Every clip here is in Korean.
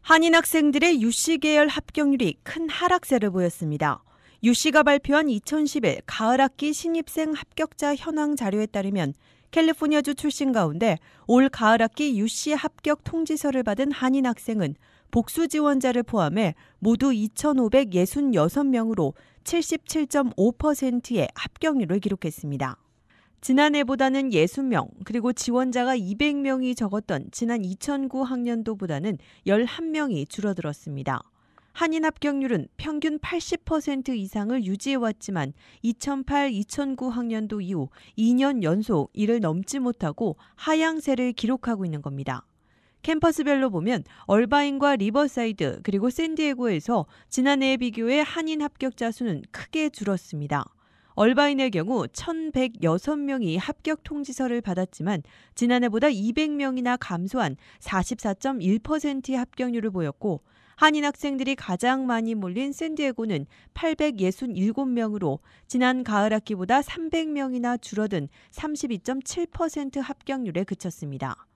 한인 학생들의 유씨 계열 합격률이 큰 하락세를 보였습니다. 유씨가 발표한 2011 가을학기 신입생 합격자 현황 자료에 따르면 캘리포니아주 출신 가운데 올 가을학기 유씨 합격 통지서를 받은 한인 학생은 복수 지원자를 포함해 모두 2,566명으로 77.5%의 합격률을 기록했습니다. 지난해보다는 60명, 그리고 지원자가 200명이 적었던 지난 2009 학년도보다는 11명이 줄어들었습니다. 한인 합격률은 평균 80% 이상을 유지해왔지만 2008-2009 학년도 이후 2년 연속 이를 넘지 못하고 하향세를 기록하고 있는 겁니다. 캠퍼스별로 보면 얼바인과 리버사이드 그리고 샌디에고에서 지난해에 비교해 한인 합격자 수는 크게 줄었습니다. 얼바인의 경우 1,106명이 합격 통지서를 받았지만 지난해보다 200명이나 감소한 44.1%의 합격률을 보였고 한인 학생들이 가장 많이 몰린 샌디에고는 867명으로 지난 가을 학기보다 300명이나 줄어든 32.7% 합격률에 그쳤습니다.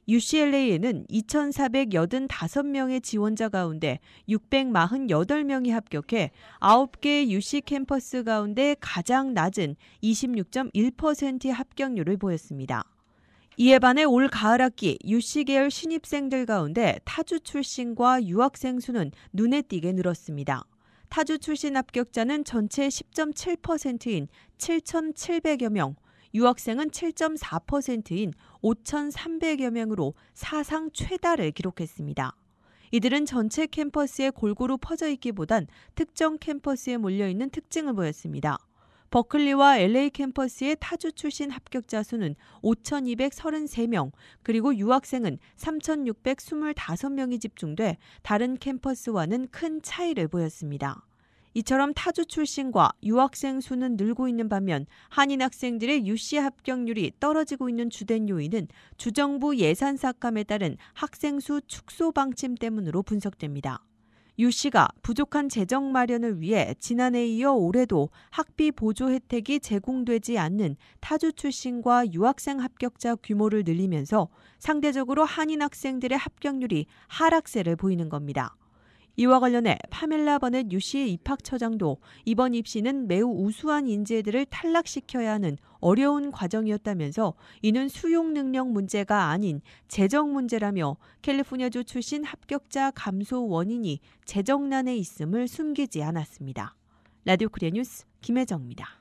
UCLA에는 2,485명의 지원자 가운데 648명이 합격해 9개의 UC 캠퍼스 가운데 가장 낮은 26.1%의 합격률을 보였습니다. 이에 반해 올 가을 학기 UC 계열 신입생들 가운데 타주 출신과 유학생 수는 눈에 띄게 늘었습니다. 타주 출신 합격자는 전체 10.7%인 7,700여 명, 유학생은 7.4%인 5,300여 명으로 사상 최다를 기록했습니다. 이들은 전체 캠퍼스에 골고루 퍼져 있기보단 특정 캠퍼스에 몰려있는 특징을 보였습니다. 버클리와 LA 캠퍼스의 타주 출신 합격자 수는 5,233명, 그리고 유학생은 3,625명이 집중돼 다른 캠퍼스와는 큰 차이를 보였습니다. 이처럼 타주 출신과 유학생 수는 늘고 있는 반면 한인 학생들의 UC 합격률이 떨어지고 있는 주된 요인은 주정부 예산 삭감에 따른 학생 수 축소 방침 때문으로 분석됩니다. UC가 부족한 재정 마련을 위해 지난해에 이어 올해도 학비 보조 혜택이 제공되지 않는 타주 출신과 유학생 합격자 규모를 늘리면서 상대적으로 한인 학생들의 합격률이 하락세를 보이는 겁니다. 이와 관련해 파멜라 버넷 UC의 입학처장도 이번 입시는 매우 우수한 인재들을 탈락시켜야 하는 어려운 과정이었다면서 이는 수용 능력 문제가 아닌 재정 문제라며 캘리포니아주 출신 합격자 감소 원인이 재정난에 있음을 숨기지 않았습니다. 라디오 코리아 뉴스 김혜정입니다.